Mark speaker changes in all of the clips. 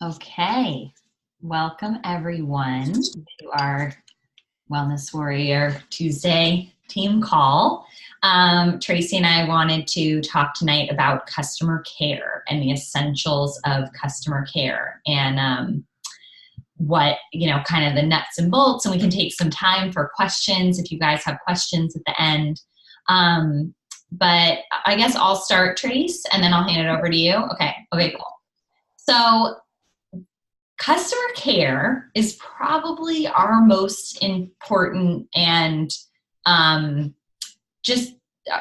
Speaker 1: Okay, welcome everyone to our Wellness Warrior Tuesday team call. Tracy and I wanted to talk tonight about customer care and the essentials of customer care and what, kind of the nuts and bolts, and we can take some time for questions if you guys have questions at the end. But I guess I'll start, Trace, and then I'll hand it over to you. Okay, cool. So customer care is probably our most important and just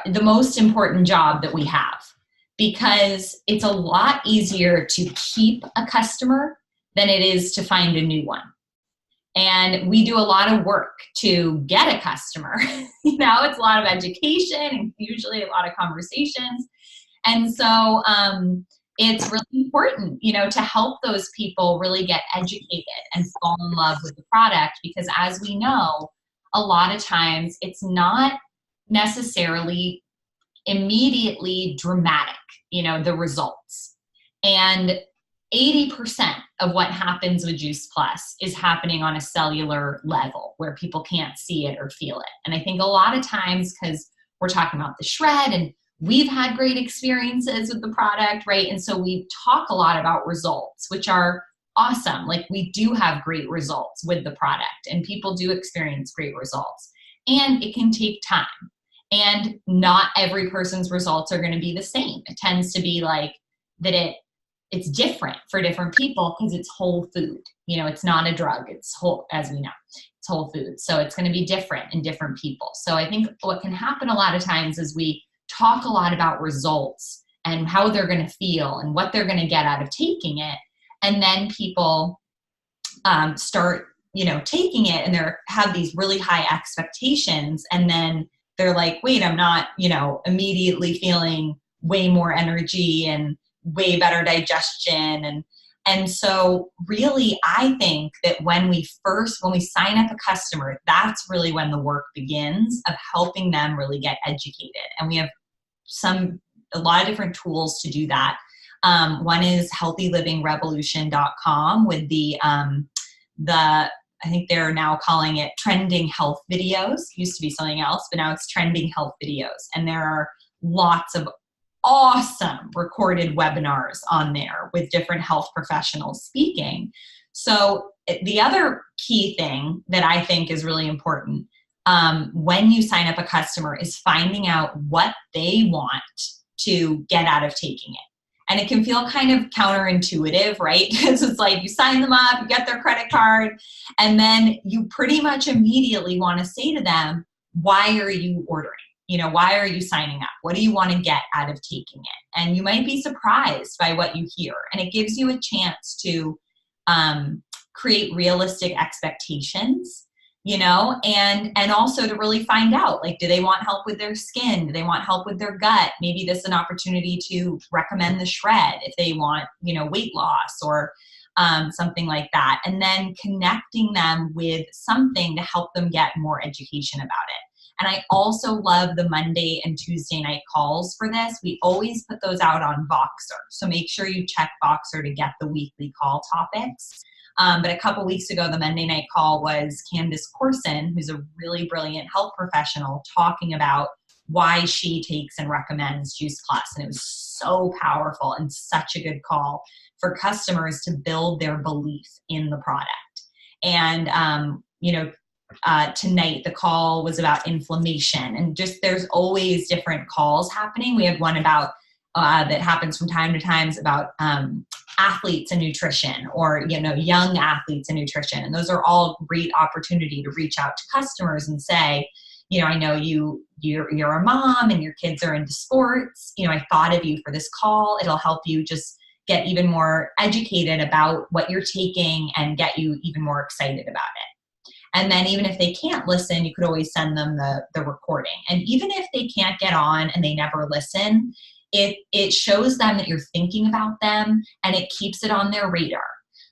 Speaker 1: the most important job that we have, because it's a lot easier to keep a customer than it is to find a new one. And we do a lot of work to get a customer. It's a lot of education and usually a lot of conversations. And so it's really important, to help those people really get educated and fall in love with the product, because as we know, a lot of times it's not necessarily immediately dramatic, the results. And 80% of what happens with Juice Plus is happening on a cellular level where people can't see it or feel it. And I think a lot of times, because we're talking about the shred and we've had great experiences with the product, right? And so we talk a lot about results, which are awesome. Like, we do have great results with the product and people do experience great results, and it can take time. And not every person's results are going to be the same. It tends to be like that it's different for different people because it's whole food. It's not a drug. It's whole, as we know, it's whole food. So it's going to be different in different people. So I think what can happen a lot of times is we talk a lot about results and how they're going to feel and what they're going to get out of taking it. And then people start, taking it and have these really high expectations. And then they're like, wait, I'm not, immediately feeling way more energy and way better digestion. And so really, I think that when we sign up a customer, that's really when the work begins of helping them really get educated. And we have a lot of different tools to do that. One is healthylivingrevolution.com with I think they're now calling it trending health videos. It used to be something else, but now it's trending health videos. And there are lots of awesome recorded webinars on there with different health professionals speaking. So the other key thing that I think is really important when you sign up a customer is finding out what they want to get out of taking it. And it can feel kind of counterintuitive, right? Because it's like you sign them up, you get their credit card, and then you pretty much immediately want to say to them, why are you ordering? Why are you signing up? What do you want to get out of taking it? And you might be surprised by what you hear. And it gives you a chance to create realistic expectations, and also to really find out, like, do they want help with their skin? Do they want help with their gut? Maybe this is an opportunity to recommend the shred if they want, weight loss or something like that. And then connecting them with something to help them get more education about it. And I also love the Monday and Tuesday night calls for this. We always put those out on Voxer. So make sure you check Voxer to get the weekly call topics. But a couple weeks ago, the Monday night call was Candace Corson, who's a really brilliant health professional, talking about why she takes and recommends Juice Plus. And it was so powerful and such a good call for customers to build their belief in the product. And, tonight the call was about inflammation, and just there's always different calls happening. We had one about that happens from time to time about athletes and nutrition, or young athletes and nutrition, and those are all great opportunity to reach out to customers and say, I know you're a mom and your kids are into sports. I thought of you for this call. It'll help you just get even more educated about what you're taking and get you even more excited about it. And then even if they can't listen, you could always send them the recording. And even if they can't get on and they never listen, it shows them that you're thinking about them and it keeps it on their radar.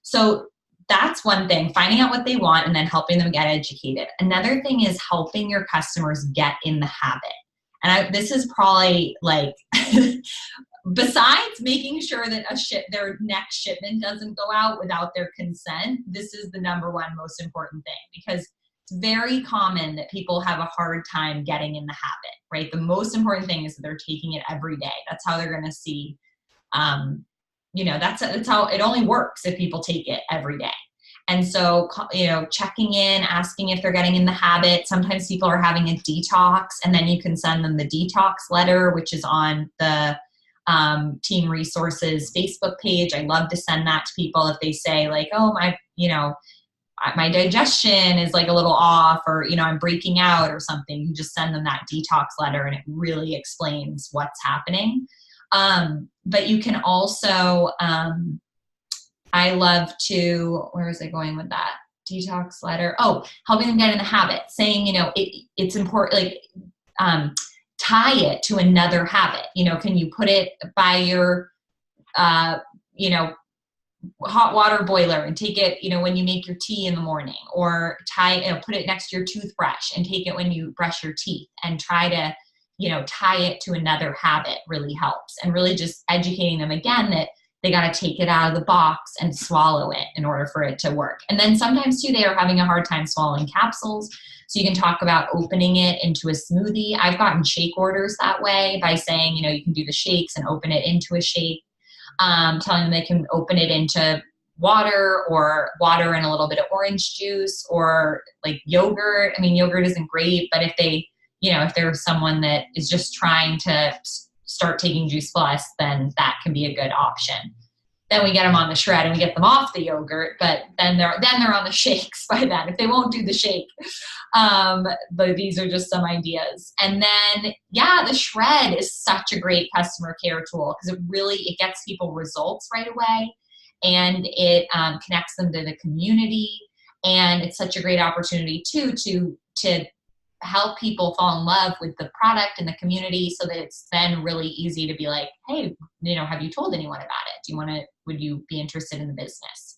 Speaker 1: So that's one thing, finding out what they want and then helping them get educated. Another thing is helping your customers get in the habit. And this is probably like besides making sure that their next shipment doesn't go out without their consent, this is the number one most important thing, because it's very common that people have a hard time getting in the habit, right? The most important thing is that they're taking it every day. That's how they're going to see, that's how it only works if people take it every day. And so, checking in, asking if they're getting in the habit. Sometimes people are having a detox, and then you can send them the detox letter, which is on the Team Resources Facebook page. I love to send that to people if they say like, oh, my digestion is like a little off, or, I'm breaking out or something. You just send them that detox letter, and it really explains what's happening. But you can also, I love to, where was I going with that? Detox letter. Oh, helping them get in the habit, saying, it's important, like, tie it to another habit. Can you put it by your, hot water boiler and take it, when you make your tea in the morning, or put it next to your toothbrush and take it when you brush your teeth, and try to, tie it to another habit really helps. And really just educating them again that they got to take it out of the box and swallow it in order for it to work. And then sometimes too, they are having a hard time swallowing capsules. So you can talk about opening it into a smoothie. I've gotten shake orders that way by saying, you can do the shakes and open it into a shake. Telling them they can open it into water and a little bit of orange juice, or like yogurt. I mean, yogurt isn't great, but if they, if there's someone that is just trying to start taking Juice Plus, then that can be a good option. Then we get them on the shred and we get them off the yogurt, but then they're on the shakes by then, if they won't do the shake. But these are just some ideas. And then, the shred is such a great customer care tool, because it gets people results right away, and it connects them to the community. And it's such a great opportunity too to help people fall in love with the product and the community, so that it's then really easy to be like, hey, have you told anyone about it? Would you be interested in the business?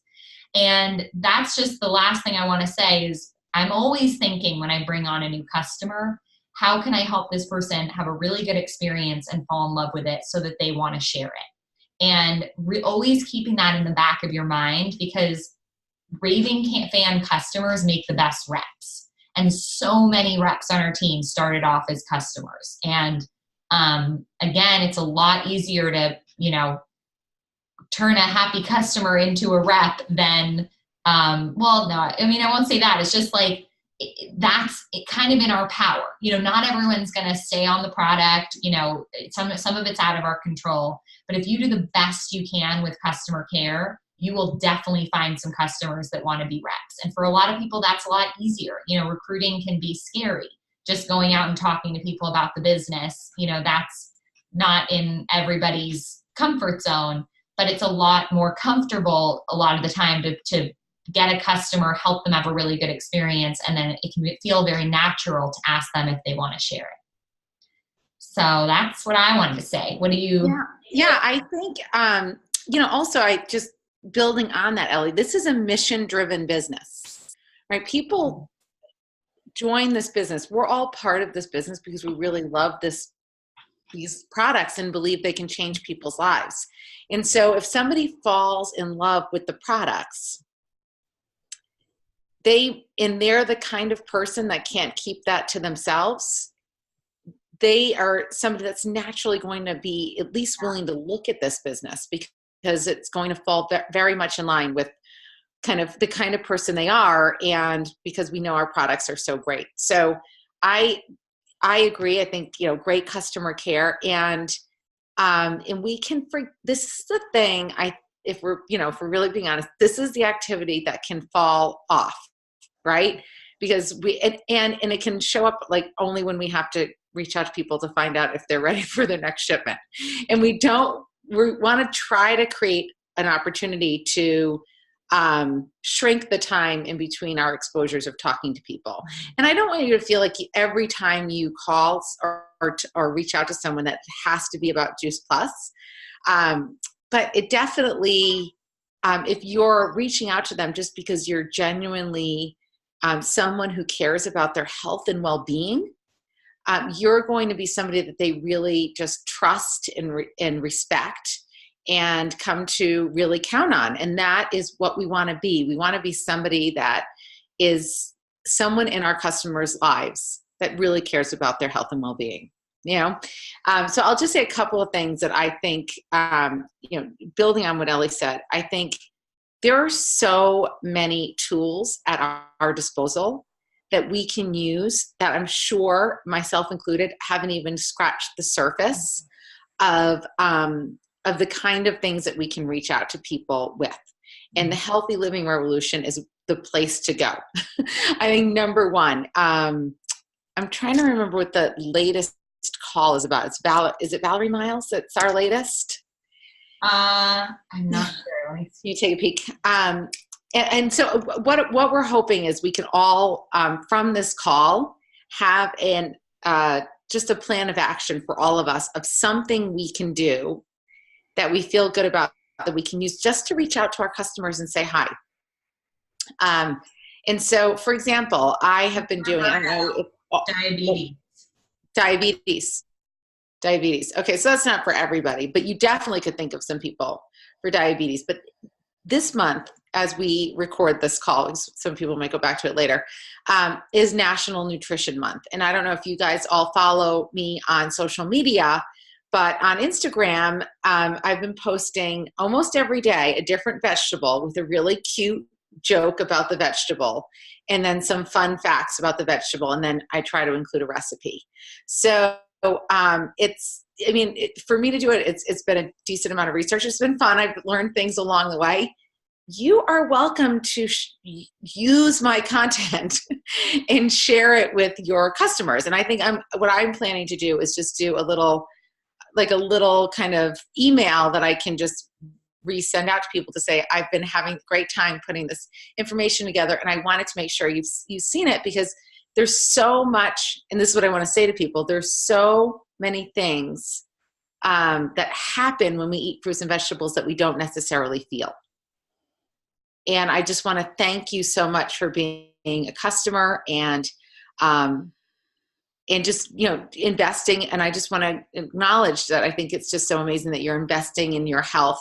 Speaker 1: And that's just the last thing I want to say is, I'm always thinking when I bring on a new customer, how can I help this person have a really good experience and fall in love with it so that they want to share it? And always keeping that in the back of your mind, because raving fan customers make the best reps. And so many reps on our team started off as customers. And again, it's a lot easier to, turn a happy customer into a rep than, I won't say that. It's just like, that's kind of in our power. Not everyone's going to stay on the product. Some of it's out of our control. But if you do the best you can with customer care, you will definitely find some customers that want to be reps. And for a lot of people, that's a lot easier. Recruiting can be scary. Just going out and talking to people about the business, that's not in everybody's comfort zone, but it's a lot more comfortable a lot of the time to get a customer, help them have a really good experience, and then it can feel very natural to ask them if they want to share it. So that's what I wanted to say. What do you?
Speaker 2: Yeah, I think, also I just, building on that, Ellie, this is a mission-driven business, right? People join this business. We're all part of this business because we really love these products and believe they can change people's lives. And so if somebody falls in love with the products, they're the kind of person that can't keep that to themselves. They are somebody that's naturally going to be at least willing to look at this business, because it's going to fall very much in line with kind of the kind of person they are, and because we know our products are so great. So I agree. I think, great customer care, and we can, this is the thing, if we're really being honest, this is the activity that can fall off, right? Because and it can show up like only when we have to reach out to people to find out if they're ready for their next shipment. And we want to try to create an opportunity to shrink the time in between our exposures of talking to people. And I don't want you to feel like every time you call or reach out to someone that has to be about Juice Plus. But it definitely, if you're reaching out to them just because you're genuinely someone who cares about their health and well-being, you're going to be somebody that they really just trust and respect and come to really count on. And that is what we want to be. We want to be somebody that is someone in our customers' lives that really cares about their health and well-being. So I'll just say a couple of things that I think, building on what Ellie said, I think there are so many tools at our disposal that we can use that I'm sure, myself included, haven't even scratched the surface of the kind of things that we can reach out to people with. And the Healthy Living Revolution is the place to go. I think number one, I'm trying to remember what the latest call is about. Is it Valerie Miles that's our latest?
Speaker 1: I'm not sure. Let me see.
Speaker 2: You take a peek. And so what we're hoping is we can all, from this call, have just a plan of action for all of us of something we can do that we feel good about, that we can use just to reach out to our customers and say hi. And so, for example, I have been doing, I don't know if, diabetes. Okay, so that's not for everybody, but you definitely could think of some people for diabetes. But this month, as we record this call, some people might go back to it later, is National Nutrition Month. And I don't know if you guys all follow me on social media, but on Instagram, I've been posting almost every day a different vegetable with a really cute joke about the vegetable, and then some fun facts about the vegetable, and then I try to include a recipe. So for me to do it, it's been a decent amount of research. It's been fun. I've learned things along the way. You are welcome to use my content and share it with your customers. And I think what I'm planning to do is just do a little kind of email that I can just resend out to people to say, I've been having a great time putting this information together, and I wanted to make sure you've seen it, because there's so much, and this is what I want to say to people, there's so many things that happen when we eat fruits and vegetables that we don't necessarily feel. And I just want to thank you so much for being a customer and just, investing. And I just want to acknowledge that I think it's just so amazing that you're investing in your health.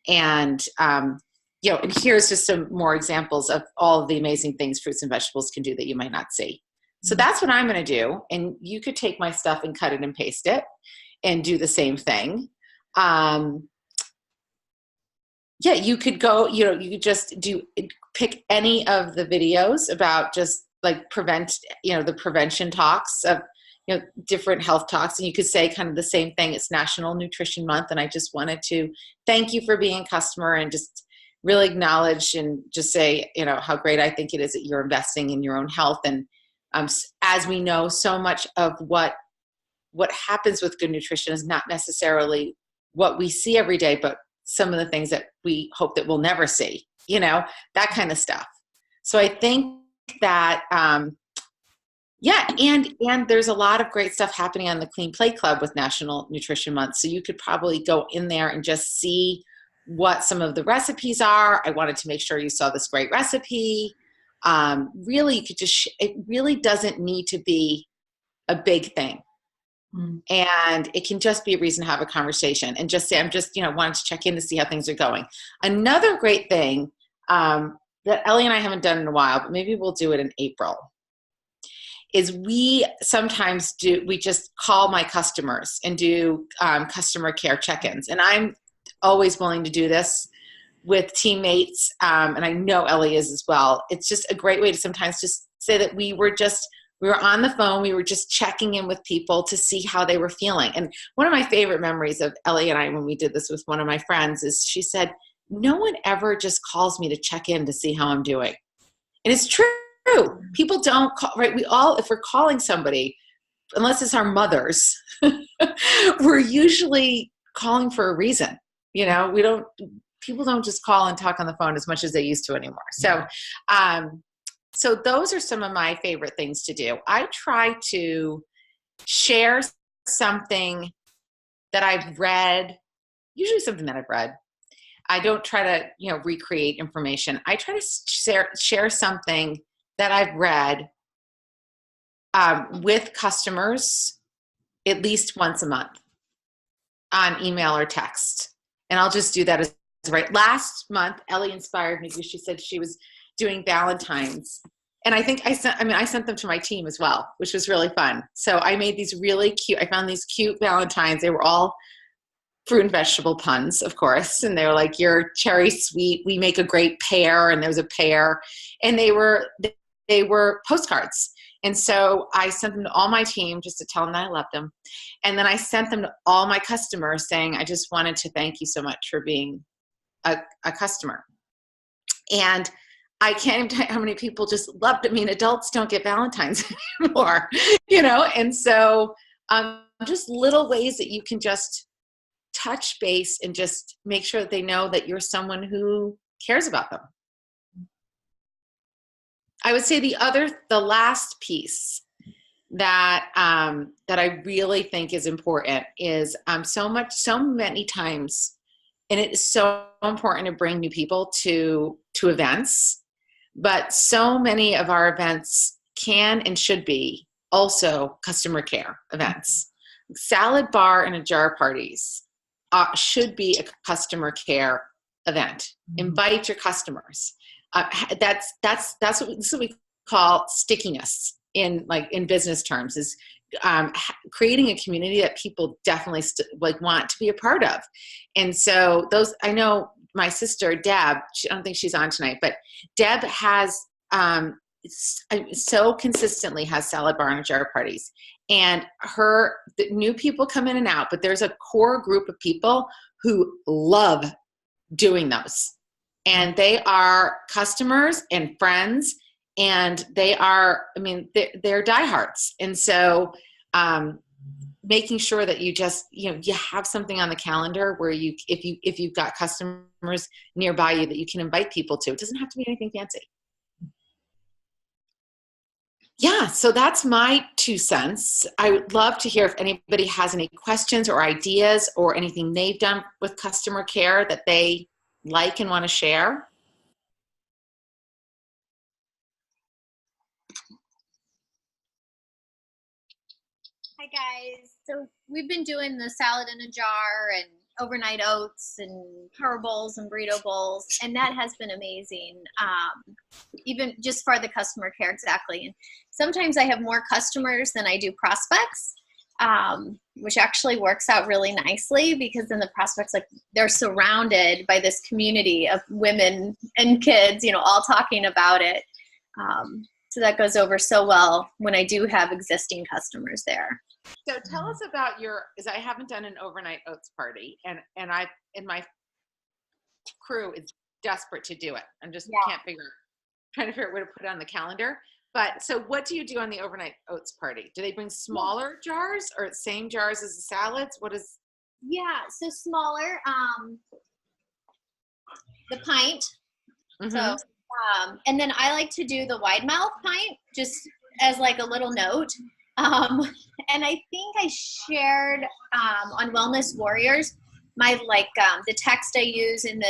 Speaker 2: And, and here's just some more examples of all of the amazing things fruits and vegetables can do that you might not see. So that's what I'm going to do. And you could take my stuff and cut it and paste it and do the same thing. You could go, you could just pick any of the videos about just like the prevention talks of, different health talks. And you could say kind of the same thing. It's National Nutrition Month. And I just wanted to thank you for being a customer and just really acknowledge and just say, how great I think it is that you're investing in your own health. And as we know, so much of what happens with good nutrition is not necessarily what we see every day, but some of the things that we hope that we'll never see, that kind of stuff. So I think that, and there's a lot of great stuff happening on the Clean Plate Club with National Nutrition Month. So you could probably go in there and just see what some of the recipes are. I wanted to make sure you saw this great recipe. Really, you could it really doesn't need to be a big thing. And it can just be a reason to have a conversation and just say, I'm just, wanting to check in to see how things are going. Another great thing that Ellie and I haven't done in a while, but maybe we'll do it in April, is we sometimes we just call my customers and do customer care check-ins. And I'm always willing to do this with teammates. And I know Ellie is as well. It's just a great way to sometimes just say that we were on the phone. We were just checking in with people to see how they were feeling. And one of my favorite memories of Ellie and I, when we did this with one of my friends, is she said, no one ever just calls me to check in to see how I'm doing. And it's true. People don't call, right? If we're calling somebody, unless it's our mothers, we're usually calling for a reason. People don't just call and talk on the phone as much as they used to anymore. So, so those are some of my favorite things to do. I try to share something that I've read, usually something that I've read. I don't try to, recreate information. I try to share something that I've read with customers at least once a month on email or text. And I'll just do that as right. Last month, Ellie inspired me because she said she was doing Valentine's. And I think I sent them to my team as well, which was really fun. So I made these really cute, I found these cute Valentines. They were all fruit and vegetable puns, of course. And they were like, you're cherry sweet, we make a great pair. And there was a pair. And they were postcards. And so I sent them to all my team just to tell them that I loved them. And then I sent them to all my customers saying, I just wanted to thank you so much for being a customer. And I can't even tell you how many people just loved it. I mean, adults don't get Valentines anymore, And so just little ways that you can just touch base and just make sure that they know that you're someone who cares about them. I would say the last piece that I really think is important is so many times, and it is so important to bring new people to events, but so many of our events can and should be also customer care events. Salad bar and a jar parties should be a customer care event. Invite your customers. That's what we call stickiness in business terms, is creating a community that people definitely want to be a part of. And so I know my sister Deb, I don't think she's on tonight, but Deb has so consistently has salad bar and jar parties, and the new people come in and out, but there's a core group of people who love doing those. And they are customers and friends, and they're diehards. And so making sure that you just, you have something on the calendar where if you've got customers nearby you that you can invite people to. It doesn't have to be anything fancy. Yeah, so that's my 2 cents. I would love to hear if anybody has any questions or ideas or anything they've done with customer care that they like and want to share.
Speaker 3: Hi guys. So we've been doing the salad in a jar and overnight oats and power bowls and burrito bowls, and that has been amazing. Even just for the customer care, exactly. And sometimes I have more customers than I do prospects, which actually works out really nicely, because then the prospects, they're surrounded by this community of women and kids, all talking about it. So that goes over so well when I do have existing customers there.
Speaker 2: So tell us about because I haven't done an overnight oats party, and my crew is desperate to do it. I'm just trying to figure out where to put it on the calendar. But so what do you do on the overnight oats party? Do they bring smaller jars or same jars as the salads? What is?
Speaker 3: Yeah, so smaller, the pint. Mm-hmm. So, and then I like to do the wide mouth pint just as a little note. And I think I shared on Wellness Warriors my the text I use in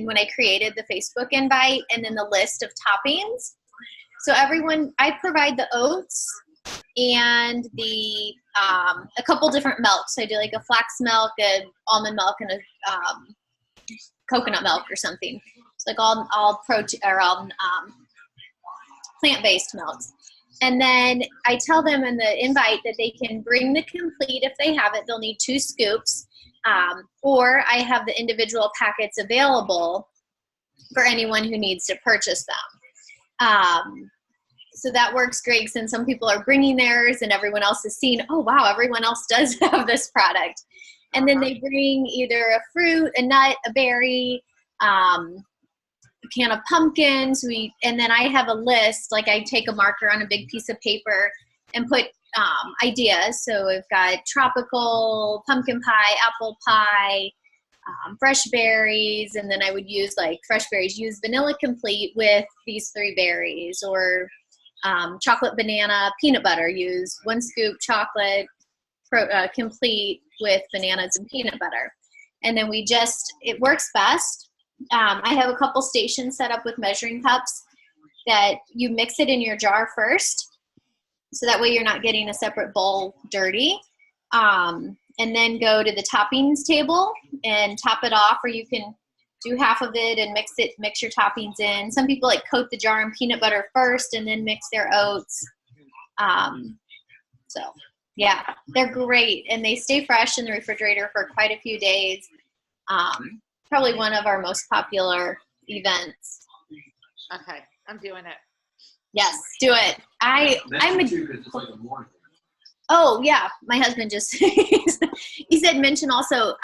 Speaker 3: when I created the Facebook invite, and then the list of toppings. So I provide the oats and the a couple different milks. I do a flax milk, an almond milk, and a coconut milk or something. It's all protein or all plant-based milks. And then I tell them in the invite that they can bring the complete if they have it. They'll need 2 scoops. Or I have the individual packets available for anyone who needs to purchase them. So that works great, since some people are bringing theirs and everyone else is seeing, oh, wow, everyone else does have this product. And then they bring either a fruit, a nut, a berry, a can of pumpkins. And then I have a list, I take a marker on a big piece of paper and put ideas. So I've got tropical pumpkin pie, apple pie, fresh berries, and then I would use fresh berries, use vanilla complete with these 3 berries, or chocolate banana peanut butter, use 1 scoop chocolate complete with bananas and peanut butter. And then it works best. I have a couple stations set up with measuring cups that you mix it in your jar first, So that way you're not getting a separate bowl dirty. And then go to the toppings table and top it off, or you can do half of it and mix your toppings in. Some people like coat the jar in peanut butter first and then mix their oats. So yeah, they're great and they stay fresh in the refrigerator for quite a few days. Probably one of our most popular events.
Speaker 2: Okay, I'm doing it.
Speaker 3: Yes, do it. I'm a,
Speaker 4: too, 'cause it's like a morning.
Speaker 3: oh yeah, my husband just he said mention also.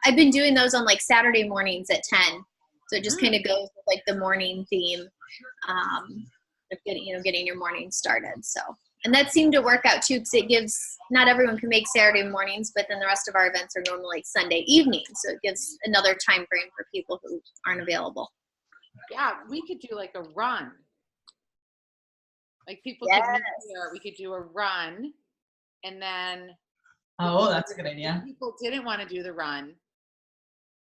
Speaker 3: I've been doing those on like Saturday mornings at 10, so it just kind of goes with like the morning theme of getting your morning started. So, and that seemed to work out too, because it gives, not everyone can make Saturday mornings, but then the rest of our events are normally Sunday evening, so it gives another time frame for people who aren't available.
Speaker 2: Yeah, we could do like a run. Like people
Speaker 3: Yes.
Speaker 2: could meet here. We could do a run, and then
Speaker 1: Oh, that's a good idea.
Speaker 2: if people didn't want to do the run,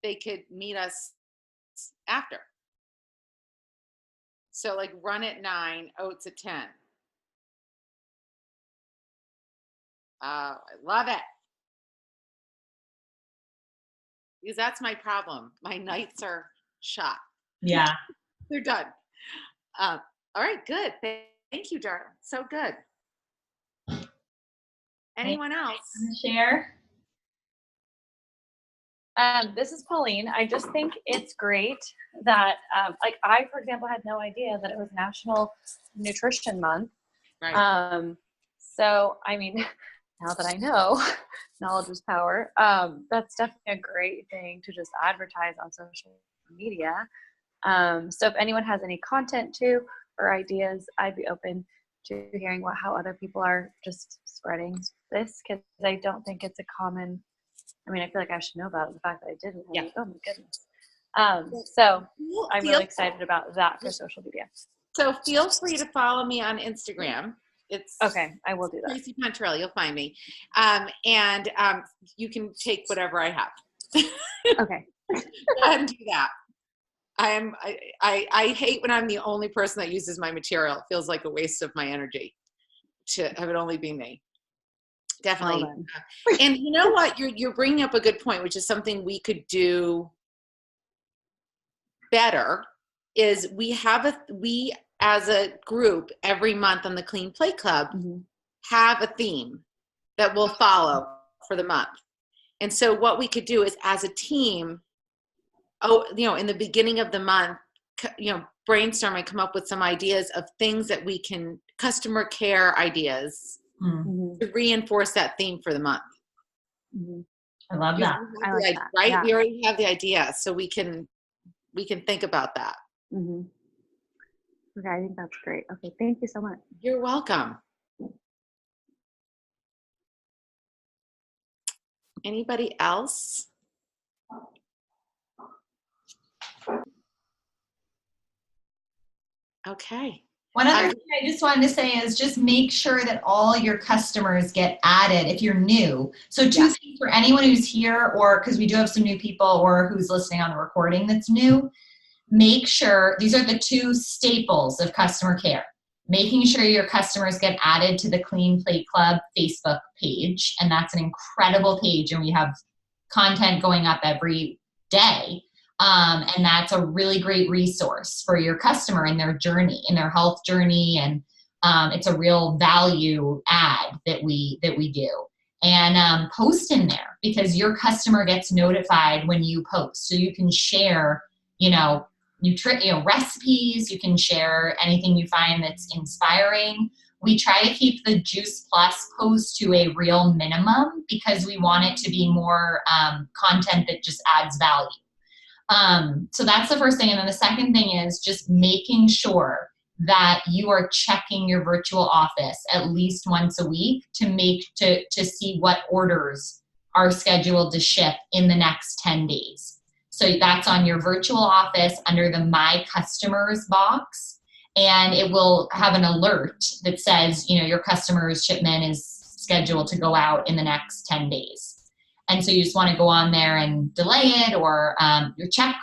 Speaker 2: they could meet us after. So like run at 9, oats at 10. I love it. Because that's my problem. My nights are shot.
Speaker 1: Yeah.
Speaker 2: They're done. All right, good. Thank you, darling. So good. Anyone else?
Speaker 1: Share.
Speaker 5: This is Pauline. I just think it's great that, like I, for example, had no idea that it was National Nutrition Month.
Speaker 2: Right.
Speaker 5: So, I mean, now that I know, knowledge is power. That's definitely a great thing to just advertise on social media. So if anyone has any content too or ideas, I'd be open to hearing how other people are just spreading this, because I don't think it's a common. I mean, I feel like I should know about it. The fact that I didn't.
Speaker 2: Yeah.
Speaker 5: Oh my goodness. So I'm really excited about that for social media.
Speaker 2: So feel free to follow me on Instagram. It's
Speaker 5: Okay, I will do that.
Speaker 2: Tracy Pontrelli. You'll find me. And you can take whatever I have.
Speaker 5: Okay.
Speaker 2: Go ahead and do that. I hate when I'm the only person that uses my material. It feels like a waste of my energy to have it only be me. Definitely.
Speaker 5: Well
Speaker 2: And you know what? You're bringing up a good point, which is something we could do better. Is we as a group every month on the Clean Plate Club have a theme that we'll follow for the month. And so what we could do is, as a team, in the beginning of the month, brainstorm and come up with some ideas of things that we can, customer care ideas, to reinforce that theme for the month.
Speaker 1: I love that.
Speaker 5: I like that.
Speaker 2: Right?
Speaker 5: Yeah.
Speaker 2: We already have the idea, so we can think about that.
Speaker 5: Okay, I think that's great. Okay, thank you so much.
Speaker 2: You're welcome. Anybody else? Okay.
Speaker 1: One other thing I just wanted to say is just make sure that all your customers get added if you're new. So two things for anyone who's here, or because we do have some new people, or who's listening on the recording that's new, make sure, these are the two staples of customer care. Making sure your customers get added to the Clean Plate Club Facebook page, and that's an incredible page, and we have content going up every day. And that's a really great resource for your customer in their journey, in their health journey. And it's a real value add that we do. And post in there, because your customer gets notified when you post. So you can share, recipes, you can share anything you find that's inspiring. We try to keep the Juice Plus post to a real minimum, because we want it to be more content that just adds value. So that's the first thing. And then the second thing is just making sure that you are checking your virtual office at least once a week to see what orders are scheduled to ship in the next 10 days. So that's on your virtual office under the My Customers box, and it will have an alert that says, your customer's shipment is scheduled to go out in the next 10 days. And so you just want to go on there and delay it, or check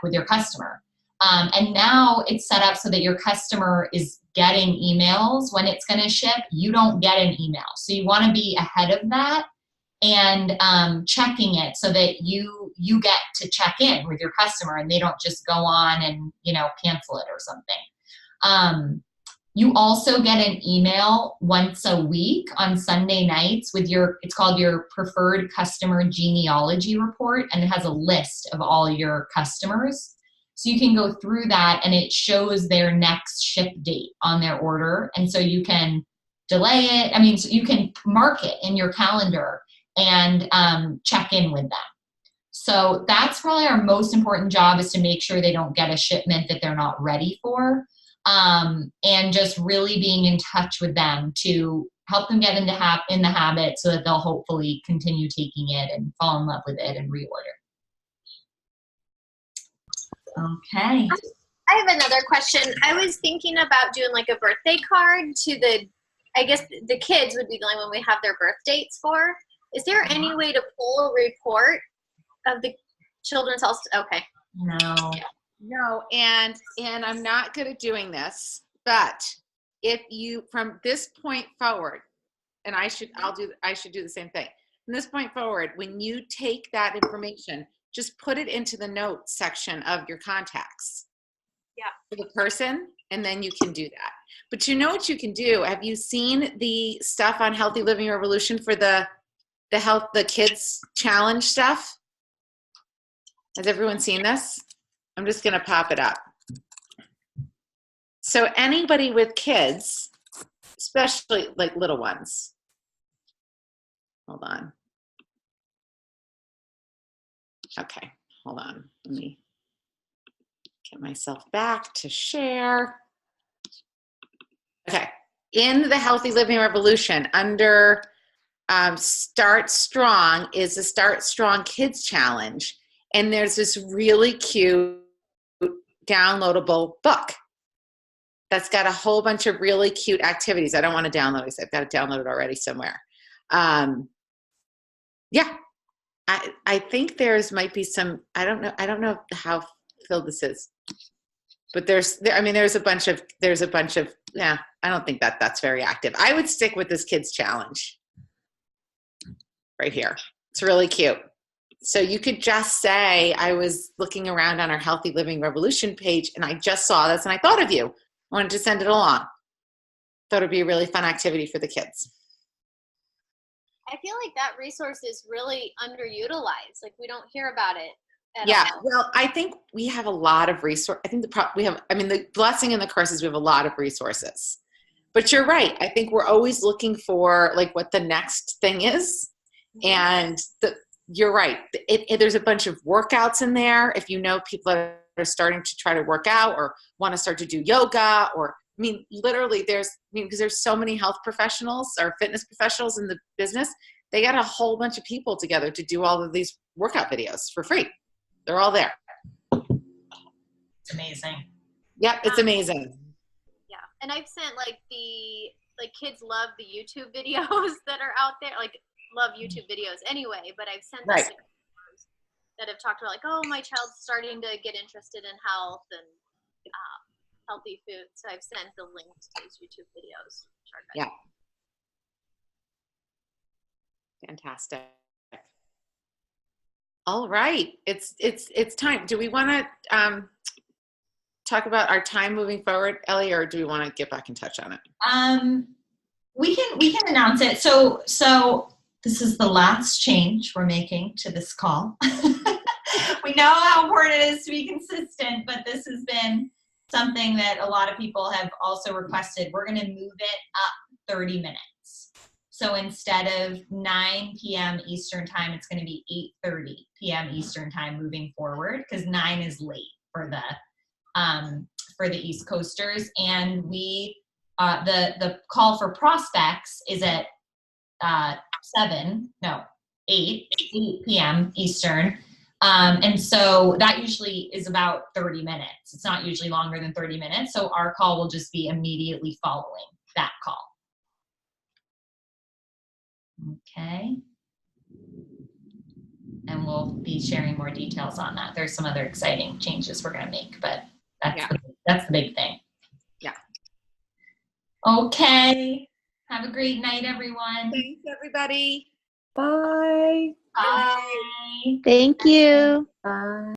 Speaker 1: with your customer. And now it's set up so that your customer is getting emails when it's going to ship, you don't get an email. So you want to be ahead of that and checking it so that you get to check in with your customer and they don't just go on and, cancel it or something. You also get an email once a week on Sunday nights with it's called your preferred customer genealogy report, and it has a list of all your customers. So you can go through that and it shows their next ship date on their order. And so you can delay it. So you can mark it in your calendar and check in with them. So that's probably our most important job, is to make sure they don't get a shipment that they're not ready for. And just really being in touch with them to help them get in the habit so that they'll hopefully continue taking it and fall in love with it and reorder. Okay.
Speaker 3: I have another question. I was thinking about doing like a birthday card to I guess the kids would be the only one we have their birth dates for. Is there any way to pull a report of the children's health? Okay.
Speaker 2: No, and I'm not good at doing this, but if you, from this point forward, and I should do the same thing. From this point forward, when you take that information, just put it into the notes section of your contacts.
Speaker 3: Yeah.
Speaker 2: For the person, and then you can do that. But you know what you can do? Have you seen the stuff on Healthy Living Revolution for the kids challenge stuff? Has everyone seen this? I'm just going to pop it up. So anybody with kids, especially like little ones. Hold on. Okay, hold on. Let me get myself back to share. Okay, in the Healthy Living Revolution, under Start Strong is the Start Strong Kids Challenge. And there's this really cute downloadable book that's got a whole bunch of really cute activities. I don't want to download it. I've got it downloaded already somewhere. Yeah, I think might be some, I don't know how filled this is, but there's a bunch of, yeah, I don't think that's very active. I would stick with this kids challenge right here. It's really cute. So you could just say, I was looking around on our Healthy Living Revolution page and I just saw this and I thought of you. I wanted to send it along. Thought it'd be a really fun activity for the kids.
Speaker 3: I feel like that resource is really underutilized. Like, we don't hear about it at all.
Speaker 2: Well, I think we have a lot of resources. I think the blessing and the curse is we have a lot of resources. But you're right. I think we're always looking for like what the next thing is. And you're right. There's a bunch of workouts in there. If you know people that are starting to try to work out or want to start to do yoga, literally because there's so many health professionals or fitness professionals in the business, they got a whole bunch of people together to do all of these workout videos for free. They're all there.
Speaker 1: It's amazing.
Speaker 2: Yep, it's amazing.
Speaker 3: Yeah, and I've sent kids love the YouTube videos that are out there. Love YouTube videos anyway, but I've sent them to customers that have talked about my child's starting to get interested in health and healthy food. So I've sent the link to these YouTube videos.
Speaker 2: Yeah. Fantastic. All right. It's time. Do we want to talk about our time moving forward, Ellie, or do we want to get back in touch on it?
Speaker 1: We can announce it. So this is the last change we're making to this call. We know how important it is to be consistent, but this has been something that a lot of people have also requested. We're going to move it up 30 minutes. So instead of 9 p.m. Eastern time, it's going to be 8:30 p.m. Eastern time moving forward, because 9 is late for the East Coasters. And the call for prospects is at 8 p.m. Eastern. And so that usually is about 30 minutes. It's not usually longer than 30 minutes. So our call will just be immediately following that call. Okay. And we'll be sharing more details on that. There's some other exciting changes we're going to make, but that's the big thing.
Speaker 2: Yeah.
Speaker 1: Okay. Have a great night, everyone.
Speaker 2: Thanks, everybody.
Speaker 5: Bye.
Speaker 1: Bye.
Speaker 3: Thank you.
Speaker 5: Bye.